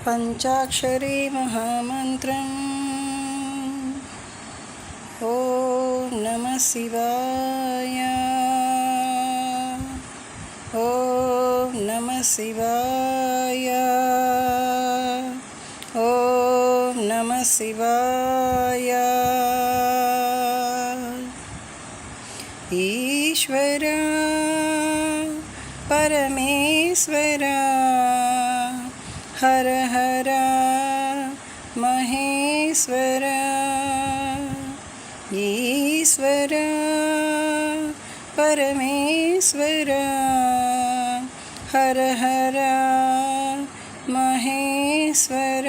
పంచాక్షరీ మహామంత్రం. ఓం నమః శివాయ. ఓం నమః శివాయ. ఓం నమః శివాయ. ఈశ్వర పరమేశ్వర హర హర మహేశ్వర. ఈశ్వర పరమేశ్వర హర హర మహేశ్వర.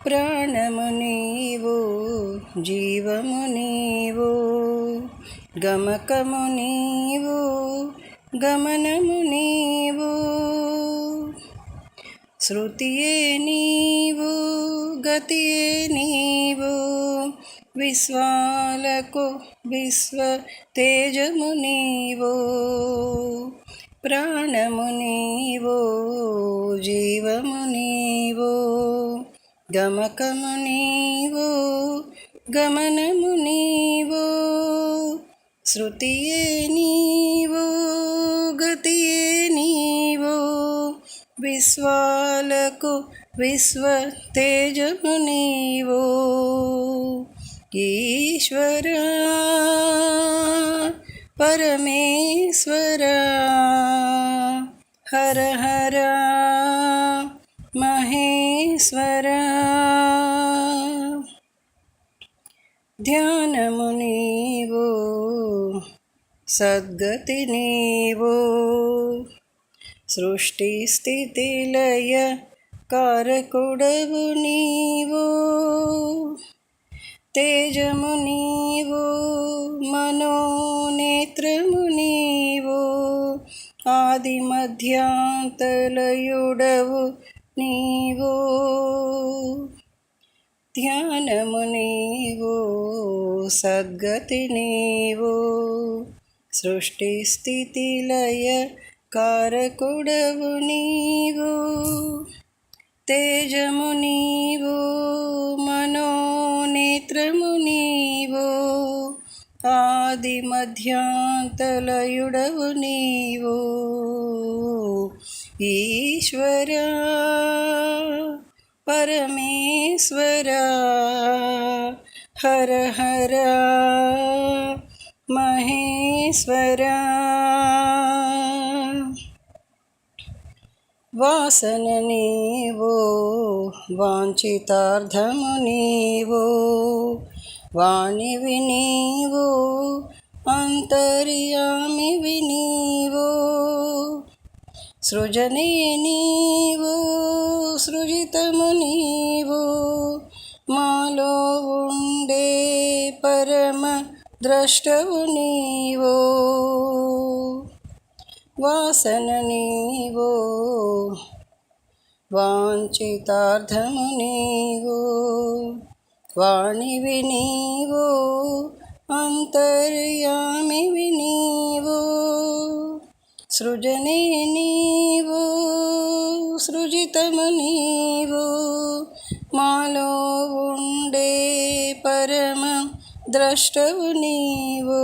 ప్రాణము నీవు, జీవము నీవు, గమకము నీవు, గమనము నీవు. శృతియే నీవు, గతియే నీవు, విశ్వాలకు విశ్వ తేజము నీవు. ప్రాణము నీవు, జీవము నీవు, గమకము నీవు, గమనము నీవు. శృతియే నీవు, గతియే నీవు, విశ్వాలకు విశ్వ తేజము నీవు. ఈశ్వర పరమేశ్వర హర హర మహేశ్వర. ధ్యానము నీవు, సద్గతి నీవు, సృష్టి స్థితి లయ కారకుడవు నీవు. తేజము నీవు, మనోనేత్రము నీవు, ఆది మధ్యాంతలయుడవు నీవు. ధ్యానము నీవు, సద్గతి నీవు, సృష్టి స్థితి లయ కారకుడవు నీవు. తేజము నీవు, మనోనేత్రము నీవు, ఆది మధ్యాంతలయుడవు నీవు. ఈశ్వర పరమేశ్వర హర హర మహేశ్వర. వాసన నీవు, వాంఛితార్థము నీవు, వాణివి నీవు, అంతర్యామివి నీవు. సృజనే నీవు, సృజితము నీవు, మాలో ఉండే పరమ ద్రష్టవు నీవు. వాసన నీవు, వాంఛితార్థము నీవు, వాణివి నీవు, అంతర్యామివి నీవు. సృజనే నీవు, సృజితము నీవు, మాలో ఉండే పరమ ద్రష్టవు నీవు.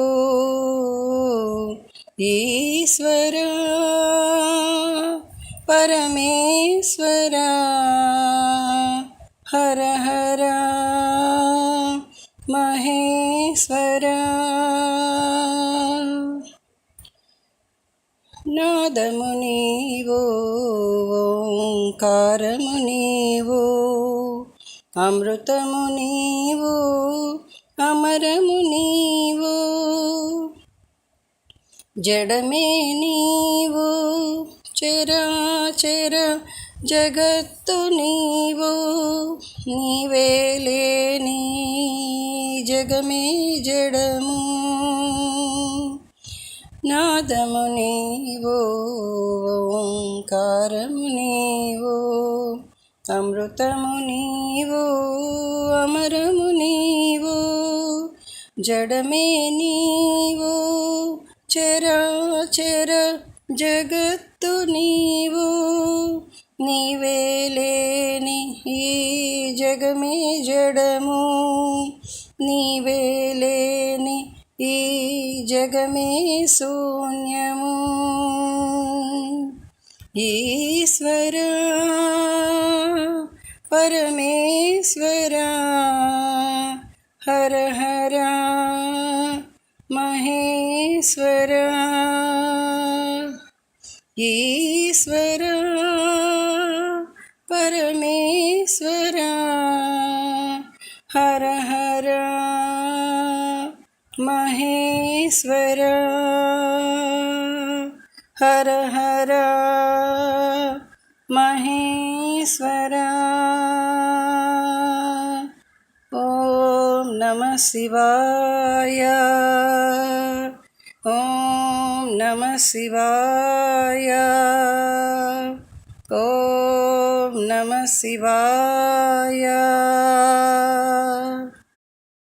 ఈశ్వర పరమేశ్వర హర హర మహేశ్వర. నాదము నీవు, ఓంకారము నీవు, అమృతము నీవు, అమరము నీవు. జడమే నీవు, చరాచర జగత్తు నీవు, నీవే లేని జగమే జడము. నాదము నీవు, ఓంకారము నీవు, అమృతము నీవు, అమరము నీవు. జడమే నీవు, చరాచర జగత్తు నీవు నీవే లేని ఈ జగమే జడము నీవే లేని ఈ జగమే శూన్యము ఈశ్వర పరమేశ్వర హర హర మహేశ్వర ఈశ్వర పరమేశ్వర హర హర మహేశ్వర హర హర మహేశ్వర ఓం నమః శివాయ ఓం నమః శివాయ ఓం నమః శివాయ